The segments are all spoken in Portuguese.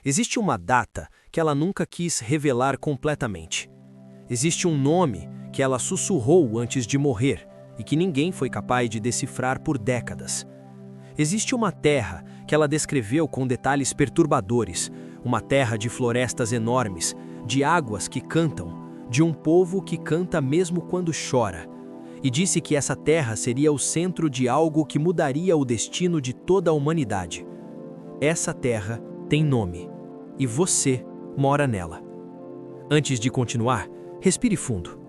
Existe uma data que ela nunca quis revelar completamente. Existe um nome que ela sussurrou antes de morrer e que ninguém foi capaz de decifrar por décadas. Existe uma terra que ela descreveu com detalhes perturbadores, uma terra de florestas enormes, de águas que cantam, de um povo que canta mesmo quando chora. E disse que essa terra seria o centro de algo que mudaria o destino de toda a humanidade. Essa terra tem nome, e você mora nela. Antes de continuar, respire fundo.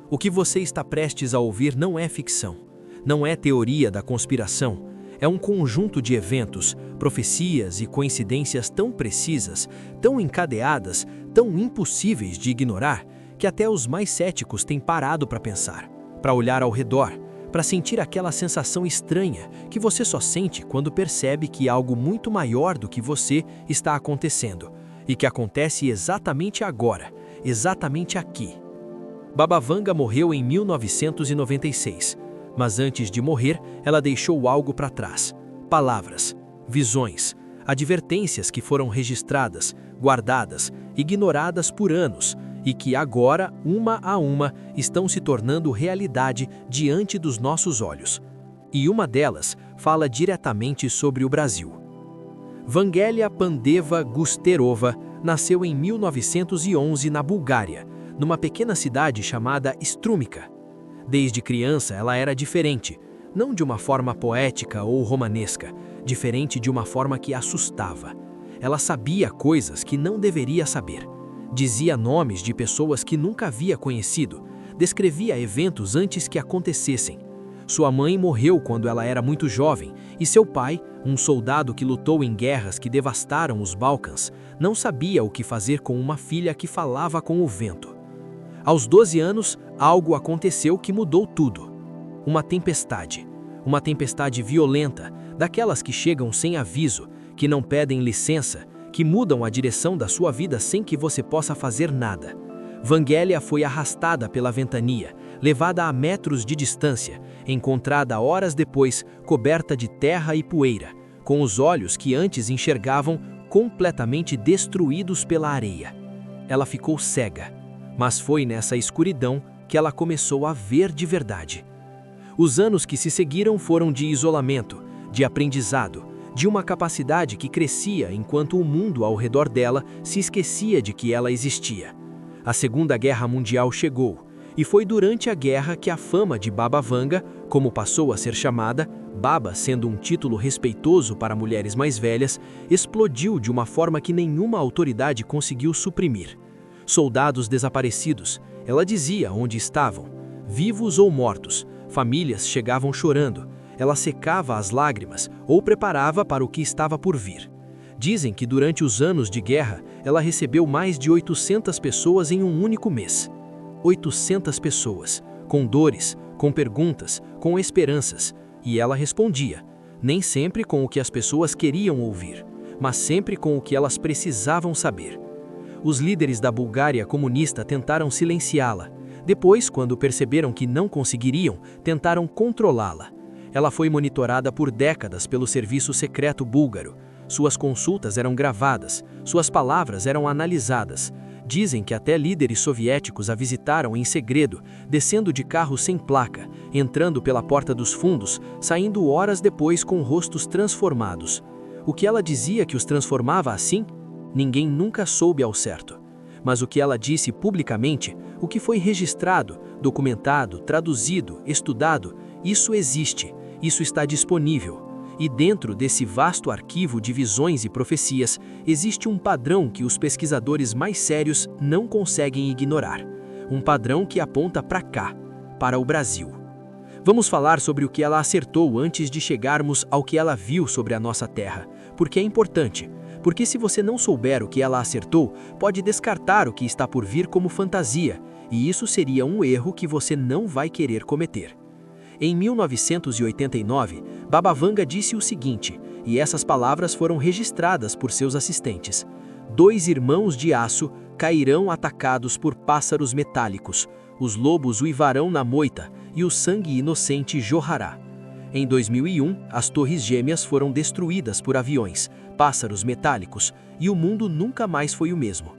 O que você está prestes a ouvir não é ficção, não é teoria da conspiração, é um conjunto de eventos, profecias e coincidências tão precisas, tão encadeadas, tão impossíveis de ignorar, que até os mais céticos têm parado para pensar, para olhar ao redor, para sentir aquela sensação estranha que você só sente quando percebe que algo muito maior do que você está acontecendo, e que acontece exatamente agora, exatamente aqui. Baba Vanga morreu em 1996, mas antes de morrer, ela deixou algo para trás. Palavras, visões, advertências que foram registradas, guardadas, ignoradas por anos, e que agora, uma a uma, estão se tornando realidade diante dos nossos olhos. E uma delas fala diretamente sobre o Brasil. Vangelia Pandeva Gusterova nasceu em 1911 na Bulgária, numa pequena cidade chamada Strumica. Desde criança ela era diferente, não de uma forma poética ou romanesca, diferente de uma forma que assustava. Ela sabia coisas que não deveria saber. Dizia nomes de pessoas que nunca havia conhecido, descrevia eventos antes que acontecessem. Sua mãe morreu quando ela era muito jovem, e seu pai, um soldado que lutou em guerras que devastaram os Balcãs, não sabia o que fazer com uma filha que falava com o vento. Aos 12 anos, algo aconteceu que mudou tudo. Uma tempestade violenta, daquelas que chegam sem aviso, que não pedem licença, que mudam a direção da sua vida sem que você possa fazer nada. Vangelia foi arrastada pela ventania, levada a metros de distância, encontrada horas depois, coberta de terra e poeira, com os olhos que antes enxergavam completamente destruídos pela areia. Ela ficou cega, mas foi nessa escuridão que ela começou a ver de verdade. Os anos que se seguiram foram de isolamento, de aprendizado, de uma capacidade que crescia enquanto o mundo ao redor dela se esquecia de que ela existia. A Segunda Guerra Mundial chegou, e foi durante a guerra que a fama de Baba Vanga, como passou a ser chamada, Baba sendo um título respeitoso para mulheres mais velhas, explodiu de uma forma que nenhuma autoridade conseguiu suprimir. Soldados desaparecidos, ela dizia onde estavam, vivos ou mortos, famílias chegavam chorando, ela secava as lágrimas ou preparava para o que estava por vir. Dizem que durante os anos de guerra, ela recebeu mais de 800 pessoas em um único mês. 800 pessoas, com dores, com perguntas, com esperanças, e ela respondia, nem sempre com o que as pessoas queriam ouvir, mas sempre com o que elas precisavam saber. Os líderes da Bulgária comunista tentaram silenciá-la. Depois, quando perceberam que não conseguiriam, tentaram controlá-la. Ela foi monitorada por décadas pelo serviço secreto búlgaro. Suas consultas eram gravadas, suas palavras eram analisadas. Dizem que até líderes soviéticos a visitaram em segredo, descendo de carro sem placa, entrando pela porta dos fundos, saindo horas depois com rostos transformados. O que ela dizia que os transformava assim? Ninguém nunca soube ao certo. Mas o que ela disse publicamente, o que foi registrado, documentado, traduzido, estudado, isso existe, isso está disponível. E dentro desse vasto arquivo de visões e profecias, existe um padrão que os pesquisadores mais sérios não conseguem ignorar. Um padrão que aponta para cá, para o Brasil. Vamos falar sobre o que ela acertou antes de chegarmos ao que ela viu sobre a nossa terra, porque é importante. Porque se você não souber o que ela acertou, pode descartar o que está por vir como fantasia, e isso seria um erro que você não vai querer cometer. Em 1989, Baba Vanga disse o seguinte, e essas palavras foram registradas por seus assistentes. 2 irmãos de aço cairão atacados por pássaros metálicos, os lobos uivarão na moita, e o sangue inocente jorrará. Em 2001, as Torres Gêmeas foram destruídas por aviões, pássaros metálicos, e o mundo nunca mais foi o mesmo.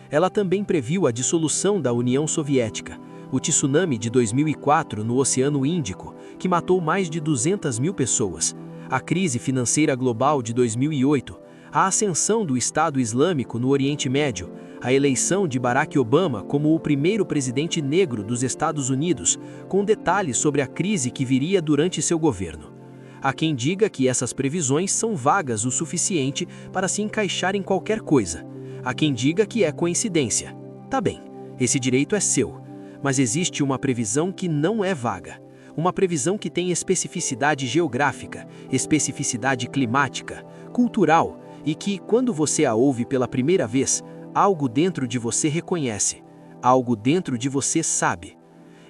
Ela também previu a dissolução da União Soviética, o tsunami de 2004 no Oceano Índico, que matou mais de 200 mil pessoas, a crise financeira global de 2008, a ascensão do Estado Islâmico no Oriente Médio, a eleição de Barack Obama como o primeiro presidente negro dos Estados Unidos, com detalhes sobre a crise que viria durante seu governo. Há quem diga que essas previsões são vagas o suficiente para se encaixar em qualquer coisa. Há quem diga que é coincidência. Tá bem, esse direito é seu. Mas existe uma previsão que não é vaga. Uma previsão que tem especificidade geográfica, especificidade climática, cultural, e que, quando você a ouve pela primeira vez, algo dentro de você reconhece, algo dentro de você sabe.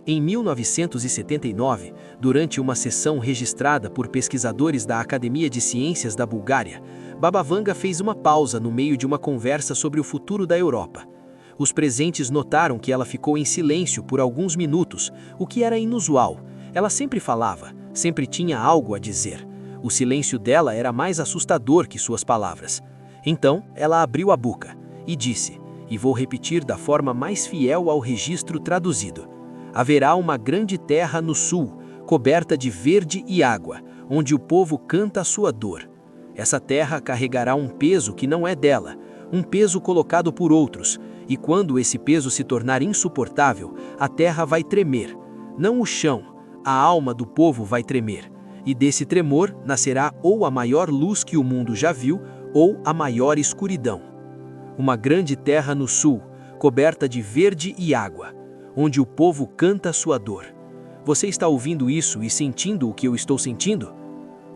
Em 1979, durante uma sessão registrada por pesquisadores da Academia de Ciências da Bulgária, Baba Vanga fez uma pausa no meio de uma conversa sobre o futuro da Europa. Os presentes notaram que ela ficou em silêncio por alguns minutos, o que era inusual. Ela sempre falava, sempre tinha algo a dizer. O silêncio dela era mais assustador que suas palavras. Então, ela abriu a boca e disse, e vou repetir da forma mais fiel ao registro traduzido: haverá uma grande terra no sul, coberta de verde e água, onde o povo canta a sua dor. Essa terra carregará um peso que não é dela, um peso colocado por outros, e quando esse peso se tornar insuportável, a terra vai tremer. Não o chão, a alma do povo vai tremer. E desse tremor nascerá ou a maior luz que o mundo já viu, ou a maior escuridão. Uma grande terra no sul, coberta de verde e água, onde o povo canta sua dor. Você está ouvindo isso e sentindo o que eu estou sentindo?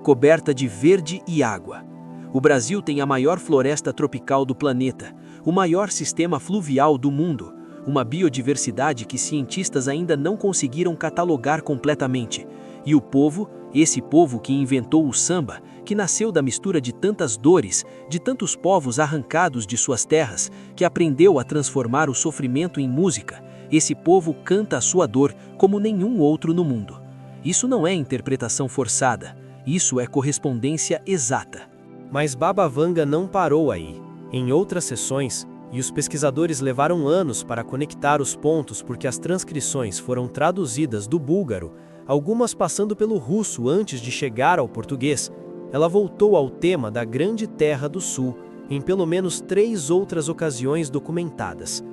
Coberta de verde e água. O Brasil tem a maior floresta tropical do planeta, o maior sistema fluvial do mundo, uma biodiversidade que cientistas ainda não conseguiram catalogar completamente. E o povo, esse povo que inventou o samba, que nasceu da mistura de tantas dores, de tantos povos arrancados de suas terras, que aprendeu a transformar o sofrimento em música, esse povo canta a sua dor como nenhum outro no mundo. Isso não é interpretação forçada, isso é correspondência exata. Mas Baba Vanga não parou aí. Em outras sessões, e os pesquisadores levaram anos para conectar os pontos porque as transcrições foram traduzidas do búlgaro, algumas passando pelo russo antes de chegar ao português, ela voltou ao tema da Grande Terra do Sul em pelo menos 3 outras ocasiões documentadas.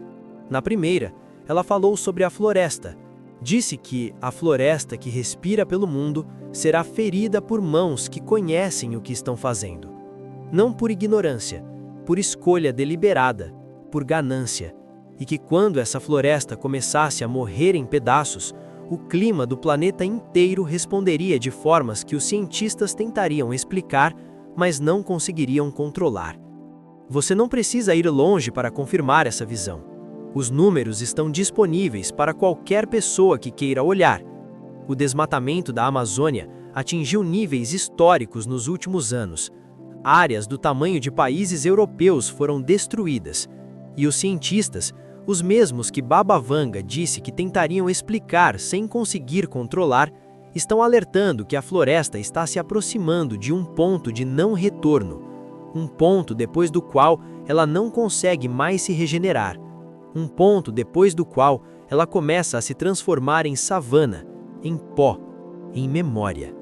Na primeira, ela falou sobre a floresta. Disse que a floresta que respira pelo mundo será ferida por mãos que conhecem o que estão fazendo. Não por ignorância, por escolha deliberada, por ganância, e que quando essa floresta começasse a morrer em pedaços, o clima do planeta inteiro responderia de formas que os cientistas tentariam explicar, mas não conseguiriam controlar. Você não precisa ir longe para confirmar essa visão. Os números estão disponíveis para qualquer pessoa que queira olhar. O desmatamento da Amazônia atingiu níveis históricos nos últimos anos. Áreas do tamanho de países europeus foram destruídas. E os cientistas, os mesmos que Baba Vanga disse que tentariam explicar sem conseguir controlar, estão alertando que a floresta está se aproximando de um ponto de não retorno. Um ponto depois do qual ela não consegue mais se regenerar. Um ponto depois do qual ela começa a se transformar em savana, em pó, em memória.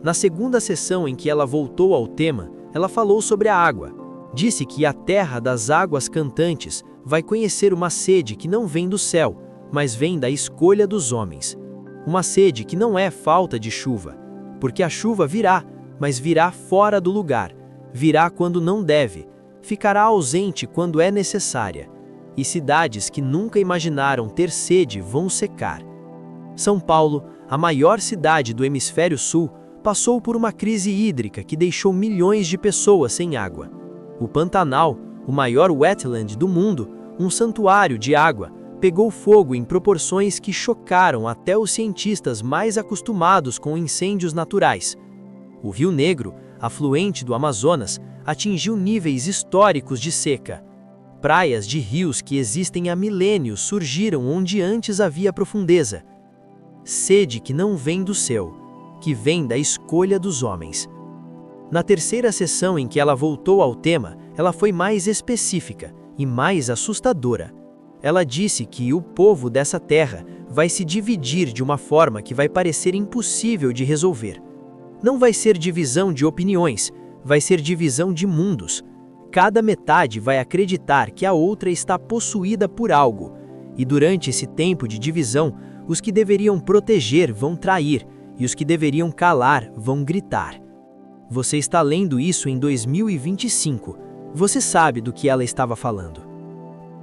Na segunda sessão em que ela voltou ao tema, ela falou sobre a água. Disse que a terra das águas cantantes vai conhecer uma sede que não vem do céu, mas vem da escolha dos homens. Uma sede que não é falta de chuva, porque a chuva virá, mas virá fora do lugar, virá quando não deve, ficará ausente quando é necessária. E cidades que nunca imaginaram ter sede vão secar. São Paulo, a maior cidade do hemisfério sul, passou por uma crise hídrica que deixou milhões de pessoas sem água. O Pantanal, o maior wetland do mundo, um santuário de água, pegou fogo em proporções que chocaram até os cientistas mais acostumados com incêndios naturais. O Rio Negro, afluente do Amazonas, atingiu níveis históricos de seca. Praias de rios que existem há milênios surgiram onde antes havia profundeza. Sede que não vem do céu, que vem da escolha dos homens. Na terceira sessão em que ela voltou ao tema, ela foi mais específica e mais assustadora. Ela disse que o povo dessa terra vai se dividir de uma forma que vai parecer impossível de resolver. Não vai ser divisão de opiniões, vai ser divisão de mundos. Cada metade vai acreditar que a outra está possuída por algo, e durante esse tempo de divisão, os que deveriam proteger vão trair, e os que deveriam calar vão gritar. Você está lendo isso em 2025. Você sabe do que ela estava falando.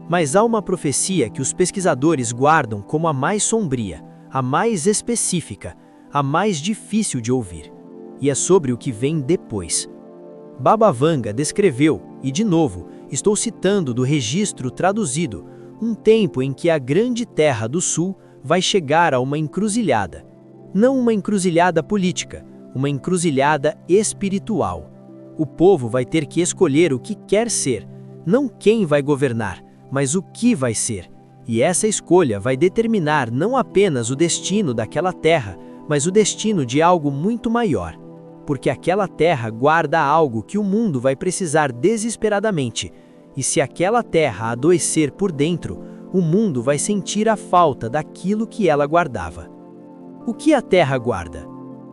Mas há uma profecia que os pesquisadores guardam como a mais sombria, a mais específica, a mais difícil de ouvir. E é sobre o que vem depois. Baba Vanga descreveu, e de novo, estou citando do registro traduzido, um tempo em que a grande terra do sul vai chegar a uma encruzilhada. Não uma encruzilhada política, uma encruzilhada espiritual. O povo vai ter que escolher o que quer ser, não quem vai governar, mas o que vai ser. E essa escolha vai determinar não apenas o destino daquela terra, mas o destino de algo muito maior. Porque aquela terra guarda algo que o mundo vai precisar desesperadamente. E se aquela terra adoecer por dentro, o mundo vai sentir a falta daquilo que ela guardava. O que a terra guarda?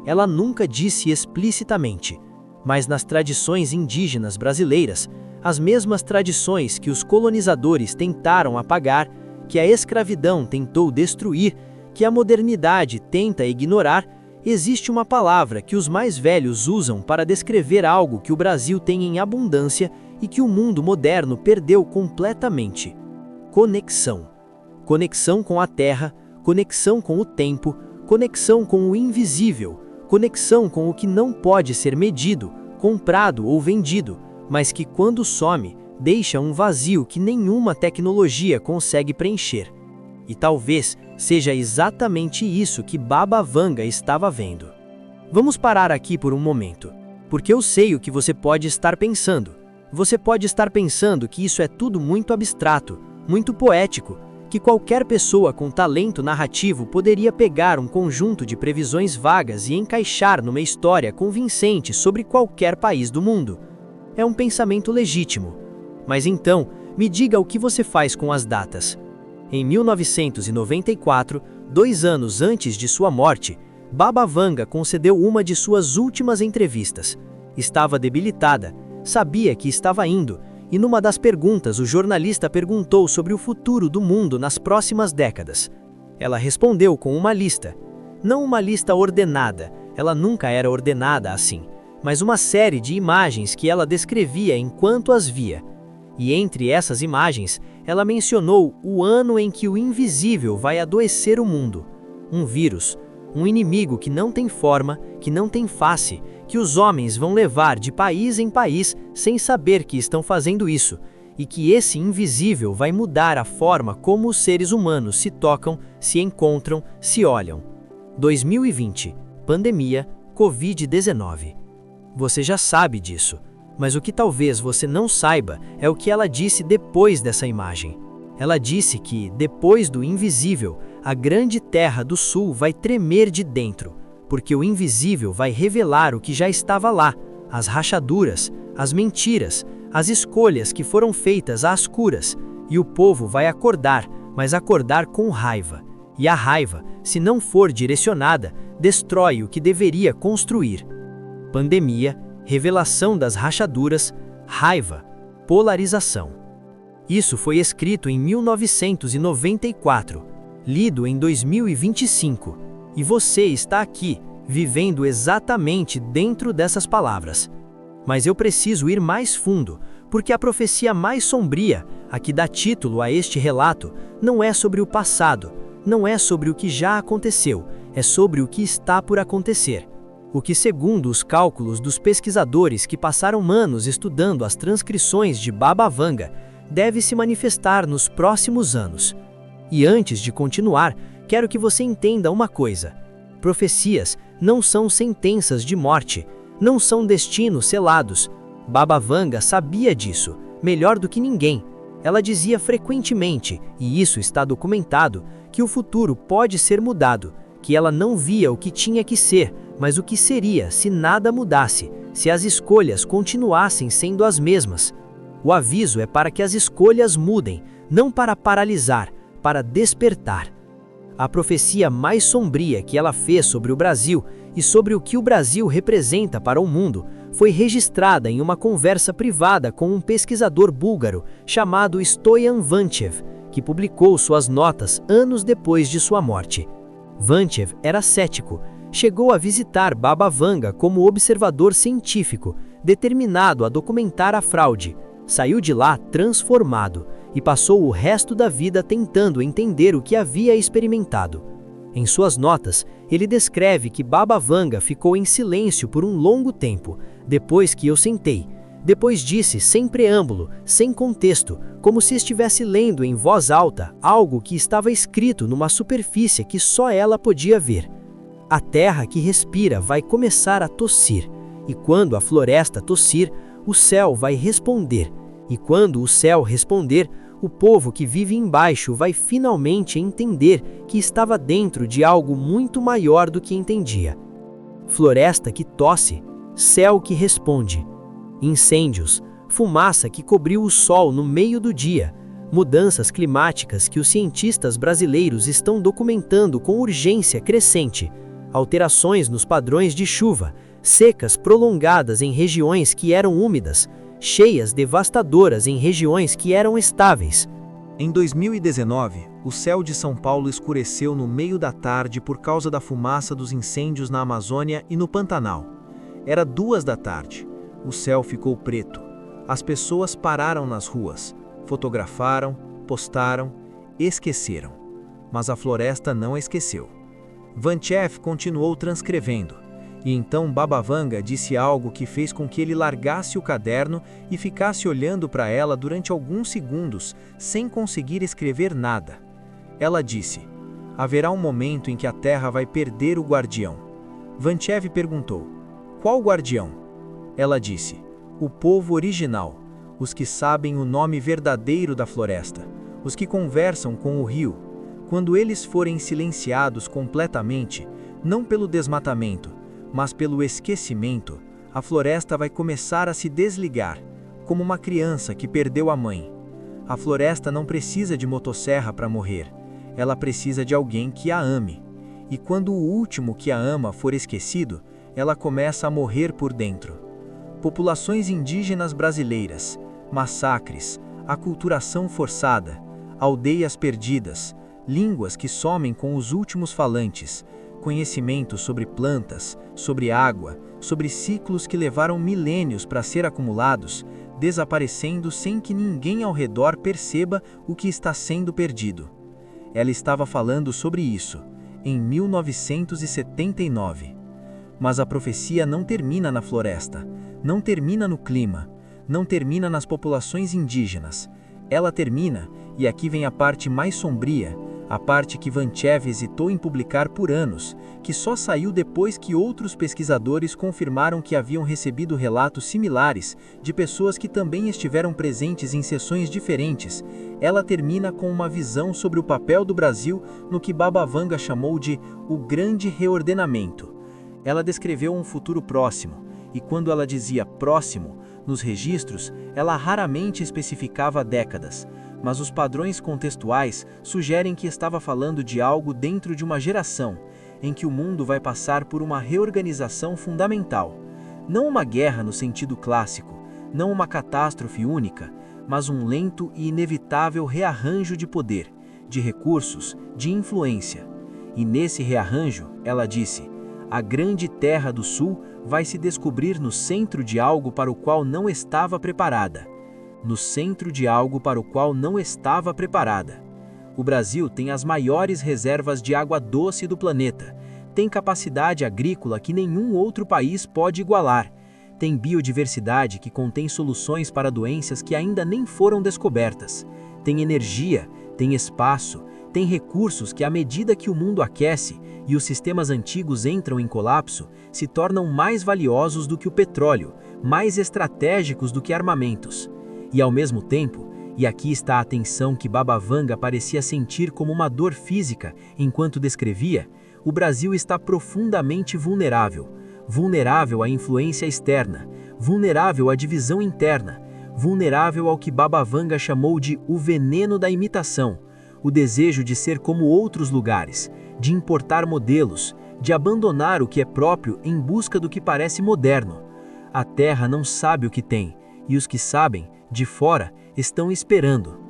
Ela nunca disse explicitamente, mas nas tradições indígenas brasileiras, as mesmas tradições que os colonizadores tentaram apagar, que a escravidão tentou destruir, que a modernidade tenta ignorar, existe uma palavra que os mais velhos usam para descrever algo que o Brasil tem em abundância e que o mundo moderno perdeu completamente: conexão. Conexão com a terra, conexão com o tempo, conexão com o invisível, conexão com o que não pode ser medido, comprado ou vendido, mas que quando some, deixa um vazio que nenhuma tecnologia consegue preencher. E talvez seja exatamente isso que Baba Vanga estava vendo. Vamos parar aqui por um momento, porque eu sei o que você pode estar pensando. Você pode estar pensando que isso é tudo muito abstrato, muito poético, que qualquer pessoa com talento narrativo poderia pegar um conjunto de previsões vagas e encaixar numa história convincente sobre qualquer país do mundo. É um pensamento legítimo. Mas então, me diga o que você faz com as datas. Em 1994, 2 anos antes de sua morte, Baba Vanga concedeu uma de suas últimas entrevistas. Estava debilitada, sabia que estava indo, e numa das perguntas o jornalista perguntou sobre o futuro do mundo nas próximas décadas. Ela respondeu com uma lista. Não uma lista ordenada, ela nunca era ordenada assim, mas uma série de imagens que ela descrevia enquanto as via. E entre essas imagens, ela mencionou o ano em que o invisível vai adoecer o mundo. Um vírus, um inimigo que não tem forma, que não tem face, que os homens vão levar de país em país sem saber que estão fazendo isso, e que esse invisível vai mudar a forma como os seres humanos se tocam, se encontram, se olham. 2020, pandemia, Covid-19. Você já sabe disso, mas o que talvez você não saiba é o que ela disse depois dessa imagem. Ela disse que, depois do invisível, a grande terra do sul vai tremer de dentro, porque o invisível vai revelar o que já estava lá, as rachaduras, as mentiras, as escolhas que foram feitas às curas, e o povo vai acordar, mas acordar com raiva. E a raiva, se não for direcionada, destrói o que deveria construir. Pandemia, revelação das rachaduras, raiva, polarização. Isso foi escrito em 1994, lido em 2025, e você está aqui, vivendo exatamente dentro dessas palavras. Mas eu preciso ir mais fundo, porque a profecia mais sombria, a que dá título a este relato, não é sobre o passado, não é sobre o que já aconteceu, é sobre o que está por acontecer. O que, segundo os cálculos dos pesquisadores que passaram anos estudando as transcrições de Baba Vanga, deve se manifestar nos próximos anos. E antes de continuar, quero que você entenda uma coisa. Profecias não são sentenças de morte, não são destinos selados. Baba Vanga sabia disso, melhor do que ninguém. Ela dizia frequentemente, e isso está documentado, que o futuro pode ser mudado, que ela não via o que tinha que ser, mas o que seria se nada mudasse, se as escolhas continuassem sendo as mesmas. O aviso é para que as escolhas mudem, não para paralisar, para despertar. A profecia mais sombria que ela fez sobre o Brasil e sobre o que o Brasil representa para o mundo foi registrada em uma conversa privada com um pesquisador búlgaro chamado Stoyan Vantchev, que publicou suas notas anos depois de sua morte. Vantchev era cético, chegou a visitar Baba Vanga como observador científico, determinado a documentar a fraude. Saiu de lá transformado e passou o resto da vida tentando entender o que havia experimentado. Em suas notas, ele descreve que Baba Vanga ficou em silêncio por um longo tempo, depois que eu sentei. Depois disse sem preâmbulo, sem contexto, como se estivesse lendo em voz alta algo que estava escrito numa superfície que só ela podia ver. A terra que respira vai começar a tossir, e quando a floresta tossir, o céu vai responder, e quando o céu responder, o povo que vive embaixo vai finalmente entender que estava dentro de algo muito maior do que entendia. Floresta que tosse, céu que responde. Incêndios, fumaça que cobriu o sol no meio do dia, mudanças climáticas que os cientistas brasileiros estão documentando com urgência crescente, alterações nos padrões de chuva, secas prolongadas em regiões que eram úmidas, cheias devastadoras em regiões que eram estáveis. Em 2019, o céu de São Paulo escureceu no meio da tarde por causa da fumaça dos incêndios na Amazônia e no Pantanal. Era 2 da tarde. O céu ficou preto. As pessoas pararam nas ruas, fotografaram, postaram, esqueceram. Mas a floresta não esqueceu. Vantchev continuou transcrevendo. E então Baba Vanga disse algo que fez com que ele largasse o caderno e ficasse olhando para ela durante alguns segundos, sem conseguir escrever nada. Ela disse: haverá um momento em que a Terra vai perder o guardião. Vantchev perguntou: qual guardião? Ela disse: o povo original, os que sabem o nome verdadeiro da floresta, os que conversam com o rio. Quando eles forem silenciados completamente, não pelo desmatamento, mas pelo esquecimento, a floresta vai começar a se desligar, como uma criança que perdeu a mãe. A floresta não precisa de motosserra para morrer, ela precisa de alguém que a ame. E quando o último que a ama for esquecido, ela começa a morrer por dentro. Populações indígenas brasileiras, massacres, aculturação forçada, aldeias perdidas, línguas que somem com os últimos falantes, conhecimento sobre plantas, sobre água, sobre ciclos que levaram milênios para ser acumulados, desaparecendo sem que ninguém ao redor perceba o que está sendo perdido. Ela estava falando sobre isso, em 1979. Mas a profecia não termina na floresta, não termina no clima, não termina nas populações indígenas. Ela termina, e aqui vem a parte mais sombria, a parte que Vantchev hesitou em publicar por anos, que só saiu depois que outros pesquisadores confirmaram que haviam recebido relatos similares de pessoas que também estiveram presentes em sessões diferentes. Ela termina com uma visão sobre o papel do Brasil no que Baba Vanga chamou de o grande reordenamento. Ela descreveu um futuro próximo, e quando ela dizia próximo, nos registros, ela raramente especificava décadas, mas os padrões contextuais sugerem que estava falando de algo dentro de uma geração, em que o mundo vai passar por uma reorganização fundamental. Não uma guerra no sentido clássico, não uma catástrofe única, mas um lento e inevitável rearranjo de poder, de recursos, de influência. E nesse rearranjo, ela disse, a grande terra do sul vai se descobrir no centro de algo para o qual não estava preparada. No centro de algo para o qual não estava preparada. O Brasil tem as maiores reservas de água doce do planeta, tem capacidade agrícola que nenhum outro país pode igualar, tem biodiversidade que contém soluções para doenças que ainda nem foram descobertas, tem energia, tem espaço, tem recursos que à medida que o mundo aquece e os sistemas antigos entram em colapso, se tornam mais valiosos do que o petróleo, mais estratégicos do que armamentos. E ao mesmo tempo, e aqui está a tensão que Baba Vanga parecia sentir como uma dor física enquanto descrevia, O Brasil está profundamente vulnerável. Vulnerável à influência externa, vulnerável à divisão interna, vulnerável ao que Baba Vanga chamou de o veneno da imitação, o desejo de ser como outros lugares, de importar modelos, de abandonar o que é próprio em busca do que parece moderno. A terra não sabe o que tem, e os que sabem, de fora, estão esperando.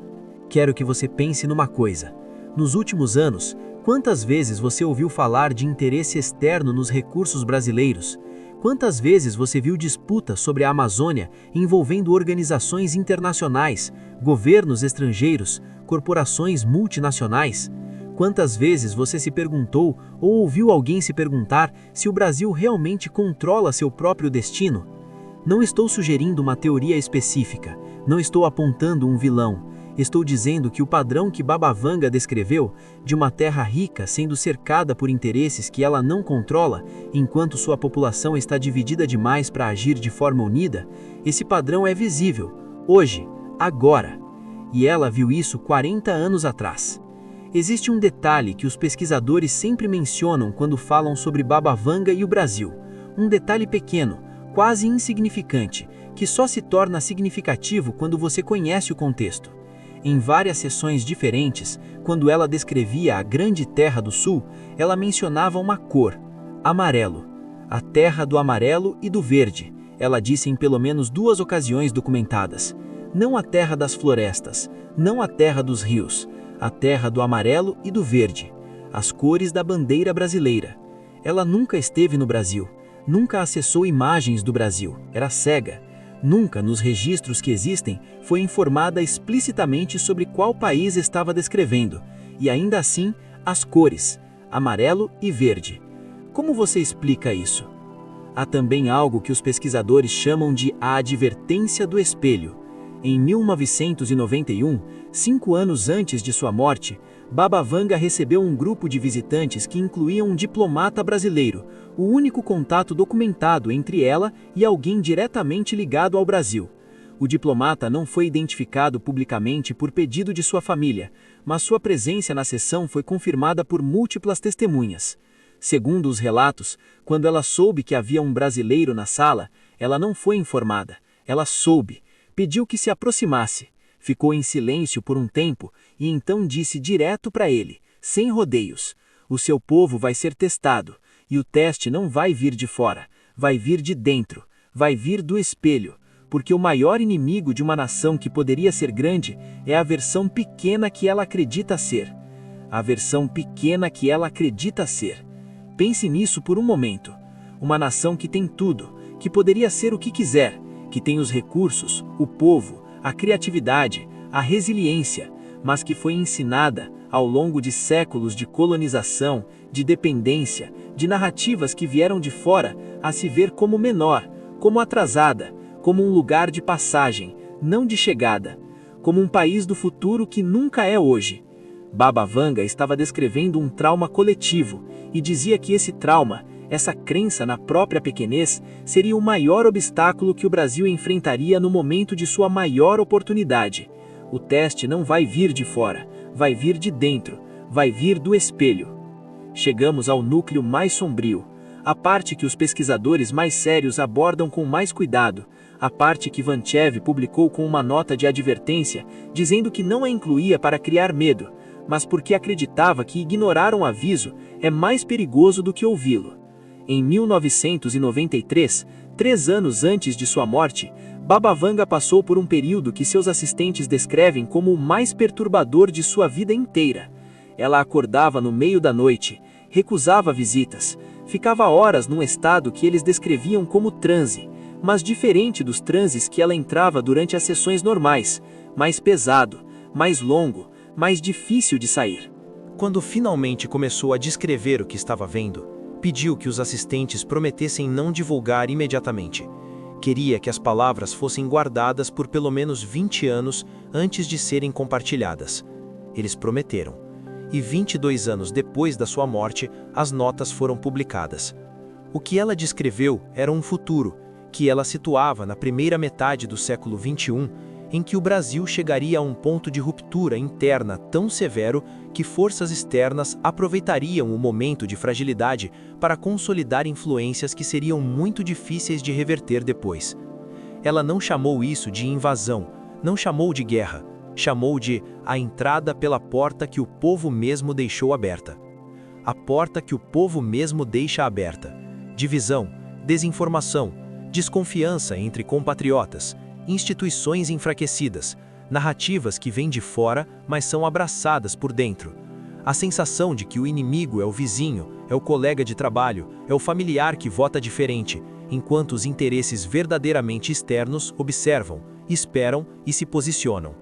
Quero que você pense numa coisa. Nos últimos anos, quantas vezes você ouviu falar de interesse externo nos recursos brasileiros? Quantas vezes você viu disputa sobre a Amazônia envolvendo organizações internacionais, governos estrangeiros, corporações multinacionais? Quantas vezes você se perguntou ou ouviu alguém se perguntar se o Brasil realmente controla seu próprio destino? Não estou sugerindo uma teoria específica, não estou apontando um vilão. Estou dizendo que o padrão que Baba Vanga descreveu, de uma terra rica sendo cercada por interesses que ela não controla, enquanto sua população está dividida demais para agir de forma unida, esse padrão é visível, hoje, agora. E ela viu isso 40 anos atrás. Existe um detalhe que os pesquisadores sempre mencionam quando falam sobre Baba Vanga e o Brasil. Um detalhe pequeno, quase insignificante, que só se torna significativo quando você conhece o contexto. Em várias sessões diferentes, quando ela descrevia a grande terra do sul, ela mencionava uma cor, amarelo. A terra do amarelo e do verde, ela disse em pelo menos 2 ocasiões documentadas. Não a terra das florestas, não a terra dos rios, a terra do amarelo e do verde, as cores da bandeira brasileira. Ela nunca esteve no Brasil, nunca acessou imagens do Brasil, era cega. Nunca, nos registros que existem, foi informada explicitamente sobre qual país estava descrevendo, e ainda assim, as cores, amarelo e verde. Como você explica isso? Há também algo que os pesquisadores chamam de a advertência do espelho. Em 1991, 5 anos antes de sua morte, Baba Vanga recebeu um grupo de visitantes que incluía um diplomata brasileiro, o único contato documentado entre ela e alguém diretamente ligado ao Brasil. O diplomata não foi identificado publicamente por pedido de sua família, mas sua presença na sessão foi confirmada por múltiplas testemunhas. Segundo os relatos, quando ela soube que havia um brasileiro na sala, ela não foi informada, ela soube, pediu que se aproximasse. Ficou em silêncio por um tempo e então disse direto para ele, sem rodeios: o seu povo vai ser testado, e o teste não vai vir de fora, vai vir de dentro, vai vir do espelho, porque o maior inimigo de uma nação que poderia ser grande é a versão pequena que ela acredita ser. A versão pequena que ela acredita ser. Pense nisso por um momento. Uma nação que tem tudo, que poderia ser o que quiser, que tem os recursos, o povo, a criatividade, a resiliência, mas que foi ensinada, ao longo de séculos de colonização, de dependência, de narrativas que vieram de fora, a se ver como menor, como atrasada, como um lugar de passagem, não de chegada, como um país do futuro que nunca é hoje. Baba Vanga estava descrevendo um trauma coletivo e dizia que esse trauma, essa crença na própria pequenez, seria o maior obstáculo que o Brasil enfrentaria no momento de sua maior oportunidade. O teste não vai vir de fora, vai vir de dentro, vai vir do espelho. Chegamos ao núcleo mais sombrio, a parte que os pesquisadores mais sérios abordam com mais cuidado, a parte que Vanchev publicou com uma nota de advertência, dizendo que não a incluía para criar medo, mas porque acreditava que ignorar um aviso é mais perigoso do que ouvi-lo. Em 1993, 3 anos antes de sua morte, Baba Vanga passou por um período que seus assistentes descrevem como o mais perturbador de sua vida inteira. Ela acordava no meio da noite, recusava visitas, ficava horas num estado que eles descreviam como transe, mas diferente dos transes que ela entrava durante as sessões normais, mais pesado, mais longo, mais difícil de sair. Quando finalmente começou a descrever o que estava vendo, pediu que os assistentes prometessem não divulgar imediatamente. Queria que as palavras fossem guardadas por pelo menos 20 anos antes de serem compartilhadas. Eles prometeram. E 22 anos depois da sua morte, as notas foram publicadas. O que ela descreveu era um futuro, que ela situava na primeira metade do século XXI, em que o Brasil chegaria a um ponto de ruptura interna tão severo que forças externas aproveitariam o momento de fragilidade para consolidar influências que seriam muito difíceis de reverter depois. Ela não chamou isso de invasão, não chamou de guerra, chamou de a entrada pela porta que o povo mesmo deixou aberta. A porta que o povo mesmo deixa aberta. Divisão, desinformação, desconfiança entre compatriotas, instituições enfraquecidas, narrativas que vêm de fora, mas são abraçadas por dentro. A sensação de que o inimigo é o vizinho, é o colega de trabalho, é o familiar que vota diferente, enquanto os interesses verdadeiramente externos observam, esperam e se posicionam.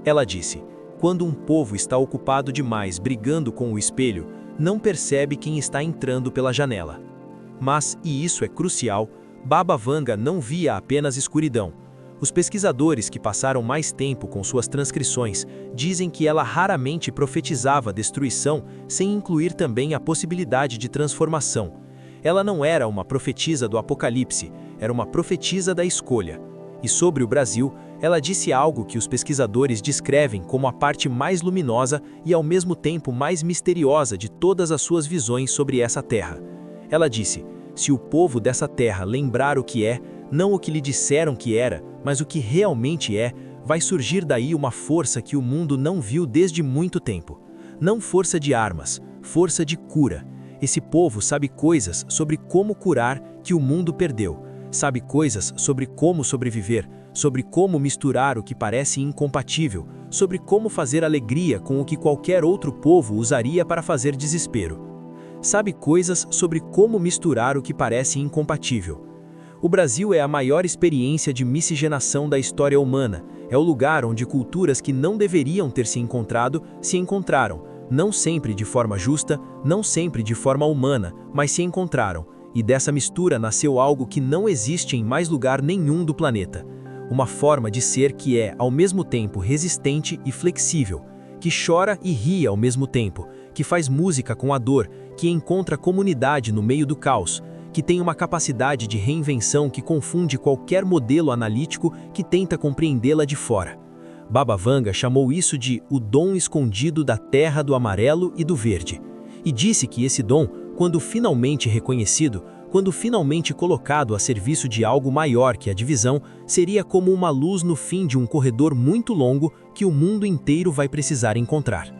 Ela disse: quando um povo está ocupado demais brigando com o espelho, não percebe quem está entrando pela janela. Mas, e isso é crucial, Baba Vanga não via apenas escuridão. Os pesquisadores que passaram mais tempo com suas transcrições dizem que ela raramente profetizava destruição sem incluir também a possibilidade de transformação. Ela não era uma profetisa do Apocalipse, era uma profetisa da escolha. E sobre o Brasil, ela disse algo que os pesquisadores descrevem como a parte mais luminosa e ao mesmo tempo mais misteriosa de todas as suas visões sobre essa terra. Ela disse: se o povo dessa terra lembrar o que é, não o que lhe disseram que era, mas o que realmente é, vai surgir daí uma força que o mundo não viu desde muito tempo. Não força de armas, força de cura. Esse povo sabe coisas sobre como curar que o mundo perdeu. Sabe coisas sobre como sobreviver, sobre como misturar o que parece incompatível, sobre como fazer alegria com o que qualquer outro povo usaria para fazer desespero. Sabe coisas sobre como misturar o que parece incompatível. O Brasil é a maior experiência de miscigenação da história humana. É o lugar onde culturas que não deveriam ter se encontrado, se encontraram. Não sempre de forma justa, não sempre de forma humana, mas se encontraram. E dessa mistura nasceu algo que não existe em mais lugar nenhum do planeta. Uma forma de ser que é, ao mesmo tempo, resistente e flexível, que chora e ri ao mesmo tempo, que faz música com a dor, que encontra comunidade no meio do caos, que tem uma capacidade de reinvenção que confunde qualquer modelo analítico que tenta compreendê-la de fora. Baba Vanga chamou isso de o dom escondido da terra do amarelo e do verde. E disse que esse dom, quando finalmente reconhecido, quando finalmente colocado a serviço de algo maior que a divisão, seria como uma luz no fim de um corredor muito longo que o mundo inteiro vai precisar encontrar.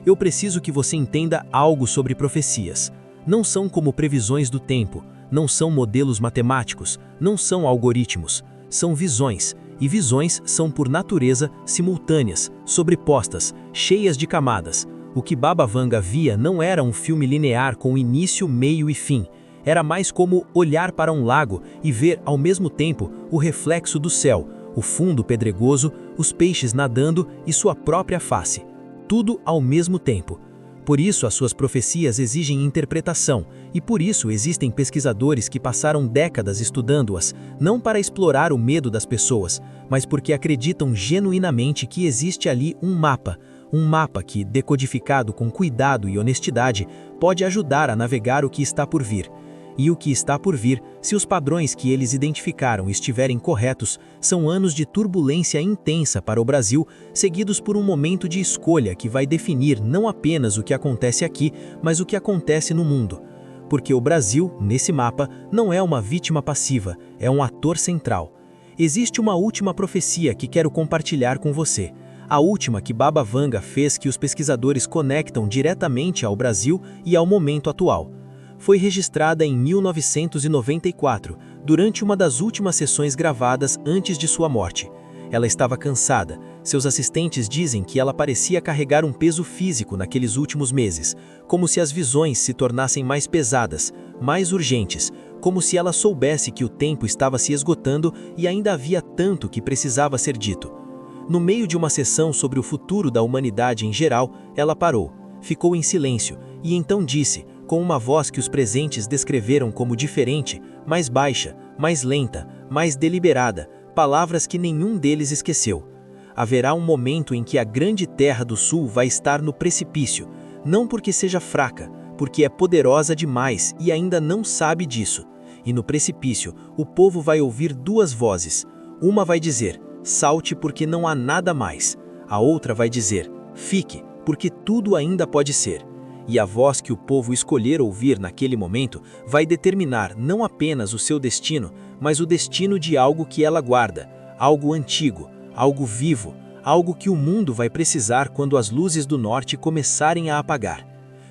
Eu preciso que você entenda algo sobre profecias. Não são como previsões do tempo, não são modelos matemáticos, não são algoritmos, são visões. E visões são por natureza simultâneas, sobrepostas, cheias de camadas. O que Baba Vanga via não era um filme linear com início, meio e fim. Era mais como olhar para um lago e ver, ao mesmo tempo, o reflexo do céu, o fundo pedregoso, os peixes nadando e sua própria face. Tudo ao mesmo tempo. Por isso as suas profecias exigem interpretação, e por isso existem pesquisadores que passaram décadas estudando-as, não para explorar o medo das pessoas, mas porque acreditam genuinamente que existe ali um mapa que, decodificado com cuidado e honestidade, pode ajudar a navegar o que está por vir. E o que está por vir, se os padrões que eles identificaram estiverem corretos, são anos de turbulência intensa para o Brasil, seguidos por um momento de escolha que vai definir não apenas o que acontece aqui, mas o que acontece no mundo. Porque o Brasil, nesse mapa, não é uma vítima passiva, é um ator central. Existe uma última profecia que quero compartilhar com você. A última que Baba Vanga fez que os pesquisadores conectam diretamente ao Brasil e ao momento atual. Foi registrada em 1994, durante uma das últimas sessões gravadas antes de sua morte. Ela estava cansada. Seus assistentes dizem que ela parecia carregar um peso físico naqueles últimos meses, como se as visões se tornassem mais pesadas, mais urgentes, como se ela soubesse que o tempo estava se esgotando e ainda havia tanto que precisava ser dito. No meio de uma sessão sobre o futuro da humanidade em geral, ela parou, ficou em silêncio e então disse, com uma voz que os presentes descreveram como diferente, mais baixa, mais lenta, mais deliberada, palavras que nenhum deles esqueceu. Haverá um momento em que a grande terra do sul vai estar no precipício, não porque seja fraca, porque é poderosa demais e ainda não sabe disso. E no precipício, o povo vai ouvir duas vozes. Uma vai dizer, salte porque não há nada mais. A outra vai dizer, fique, porque tudo ainda pode ser. E a voz que o povo escolher ouvir naquele momento vai determinar não apenas o seu destino, mas o destino de algo que ela guarda, algo antigo, algo vivo, algo que o mundo vai precisar quando as luzes do norte começarem a apagar.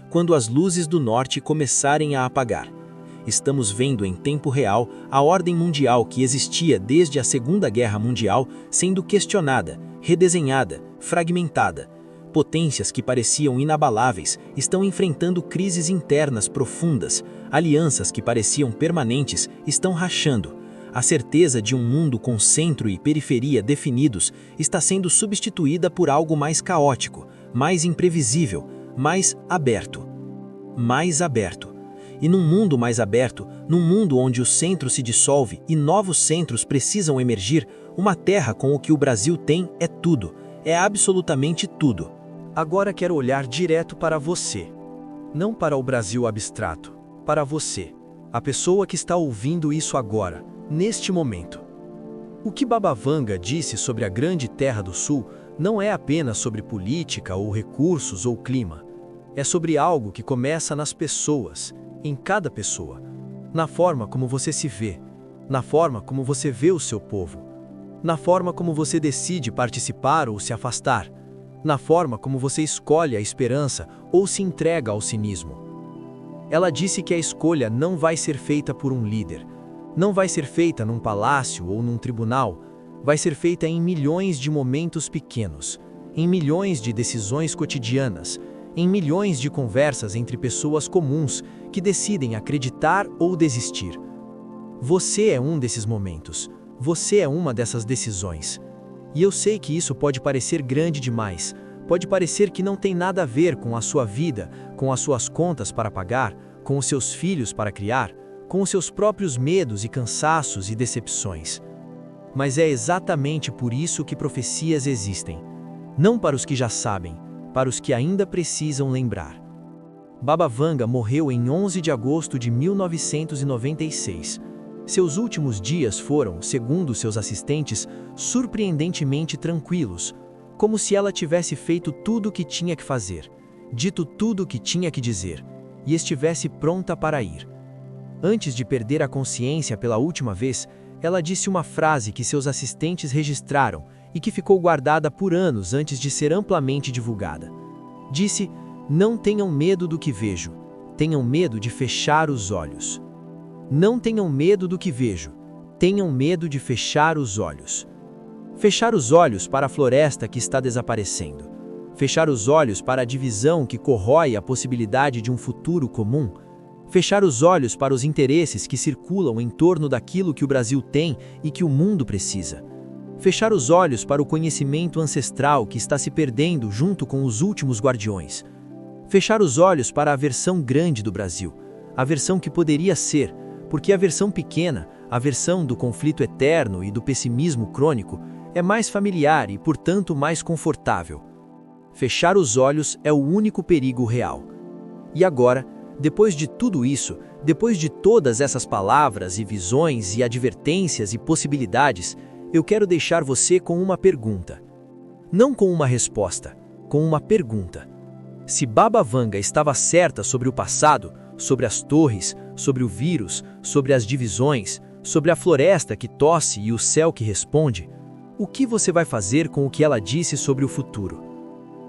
Quando as luzes do norte começarem a apagar. Estamos vendo em tempo real a ordem mundial que existia desde a Segunda Guerra Mundial sendo questionada, redesenhada, fragmentada. Potências que pareciam inabaláveis estão enfrentando crises internas profundas, alianças que pareciam permanentes estão rachando. A certeza de um mundo com centro e periferia definidos está sendo substituída por algo mais caótico, mais imprevisível, mais aberto. Mais aberto. E num mundo mais aberto, num mundo onde o centro se dissolve e novos centros precisam emergir, uma terra com o que o Brasil tem é tudo, é absolutamente tudo. Agora quero olhar direto para você. Não para o Brasil abstrato, para você, a pessoa que está ouvindo isso agora, neste momento. O que Baba Vanga disse sobre a grande terra do Sul não é apenas sobre política ou recursos ou clima. É sobre algo que começa nas pessoas, em cada pessoa, na forma como você se vê, na forma como você vê o seu povo, na forma como você decide participar ou se afastar, na forma como você escolhe a esperança ou se entrega ao cinismo. Ela disse que a escolha não vai ser feita por um líder, não vai ser feita num palácio ou num tribunal, vai ser feita em milhões de momentos pequenos, em milhões de decisões cotidianas, em milhões de conversas entre pessoas comuns que decidem acreditar ou desistir. Você é um desses momentos, você é uma dessas decisões. E eu sei que isso pode parecer grande demais, pode parecer que não tem nada a ver com a sua vida, com as suas contas para pagar, com os seus filhos para criar, com os seus próprios medos e cansaços e decepções. Mas é exatamente por isso que profecias existem. Não para os que já sabem, para os que ainda precisam lembrar. Baba Vanga morreu em 11 de agosto de 1996. Seus últimos dias foram, segundo seus assistentes, surpreendentemente tranquilos, como se ela tivesse feito tudo o que tinha que fazer, dito tudo o que tinha que dizer, e estivesse pronta para ir. Antes de perder a consciência pela última vez, ela disse uma frase que seus assistentes registraram e que ficou guardada por anos antes de ser amplamente divulgada. Disse: "Não tenham medo do que vejo, tenham medo de fechar os olhos. Não tenham medo do que vejo, tenham medo de fechar os olhos." Fechar os olhos para a floresta que está desaparecendo. Fechar os olhos para a divisão que corrói a possibilidade de um futuro comum. Fechar os olhos para os interesses que circulam em torno daquilo que o Brasil tem e que o mundo precisa. Fechar os olhos para o conhecimento ancestral que está se perdendo junto com os últimos guardiões. Fechar os olhos para a versão grande do Brasil, a versão que poderia ser, porque a versão pequena, a versão do conflito eterno e do pessimismo crônico, é mais familiar e, portanto, mais confortável. Fechar os olhos é o único perigo real. E agora, depois de tudo isso, depois de todas essas palavras e visões e advertências e possibilidades, eu quero deixar você com uma pergunta. Não com uma resposta, com uma pergunta. Se Baba Vanga estava certa sobre o passado, sobre as torres, sobre o vírus, sobre as divisões, sobre a floresta que tosse e o céu que responde, o que você vai fazer com o que ela disse sobre o futuro?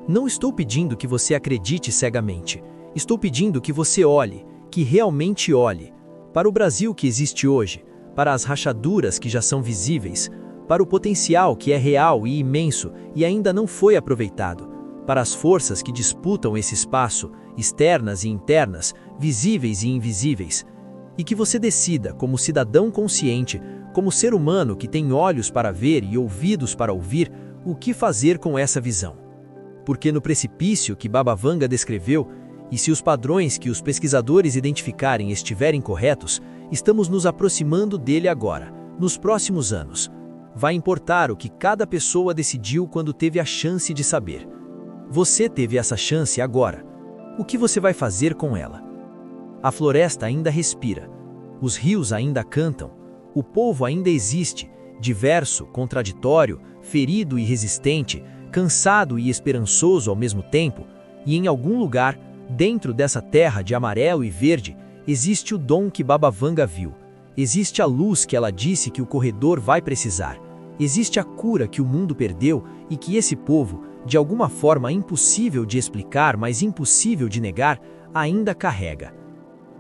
Não estou pedindo que você acredite cegamente. Estou pedindo que você olhe, que realmente olhe, para o Brasil que existe hoje, para as rachaduras que já são visíveis, para o potencial que é real e imenso e ainda não foi aproveitado, para as forças que disputam esse espaço, externas e internas, visíveis e invisíveis, e que você decida, como cidadão consciente, como ser humano que tem olhos para ver e ouvidos para ouvir, o que fazer com essa visão. Porque no precipício que Baba Vanga descreveu, e se os padrões que os pesquisadores identificarem estiverem corretos, estamos nos aproximando dele agora, nos próximos anos. Vai importar o que cada pessoa decidiu quando teve a chance de saber. Você teve essa chance agora. O que você vai fazer com ela? A floresta ainda respira, os rios ainda cantam, o povo ainda existe, diverso, contraditório, ferido e resistente, cansado e esperançoso ao mesmo tempo, e em algum lugar, dentro dessa terra de amarelo e verde, existe o dom que Baba Vanga viu. Existe a luz que ela disse que o corredor vai precisar. Existe a cura que o mundo perdeu e que esse povo, de alguma forma impossível de explicar, mas impossível de negar, ainda carrega.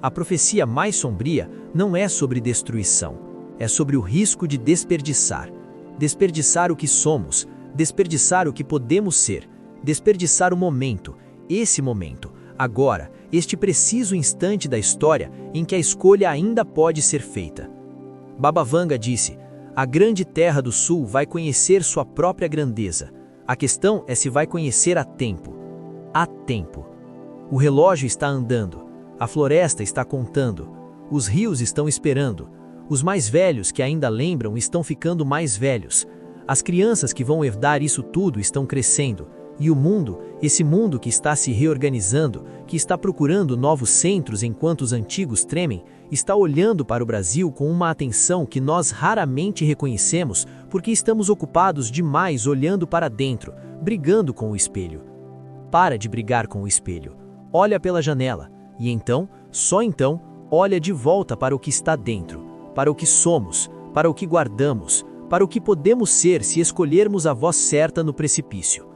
A profecia mais sombria não é sobre destruição, é sobre o risco de desperdiçar. Desperdiçar o que somos, desperdiçar o que podemos ser, desperdiçar o momento, esse momento, agora, este preciso instante da história em que a escolha ainda pode ser feita. Baba Vanga disse: a grande terra do sul vai conhecer sua própria grandeza. A questão é se vai conhecer a tempo. Há tempo. O relógio está andando, a floresta está contando, os rios estão esperando, os mais velhos que ainda lembram estão ficando mais velhos, as crianças que vão herdar isso tudo estão crescendo, e o mundo, esse mundo que está se reorganizando, que está procurando novos centros enquanto os antigos tremem, está olhando para o Brasil com uma atenção que nós raramente reconhecemos porque estamos ocupados demais olhando para dentro, brigando com o espelho. Para de brigar com o espelho. Olha pela janela e então, só então, olha de volta para o que está dentro, para o que somos, para o que guardamos, para o que podemos ser se escolhermos a voz certa no precipício.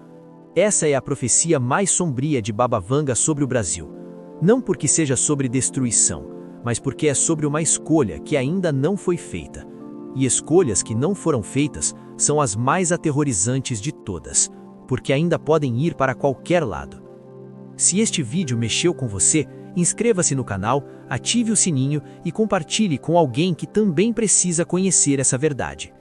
Essa é a profecia mais sombria de Baba Vanga sobre o Brasil. Não porque seja sobre destruição, mas porque é sobre uma escolha que ainda não foi feita. E escolhas que não foram feitas são as mais aterrorizantes de todas, porque ainda podem ir para qualquer lado. Se este vídeo mexeu com você, inscreva-se no canal, ative o sininho e compartilhe com alguém que também precisa conhecer essa verdade.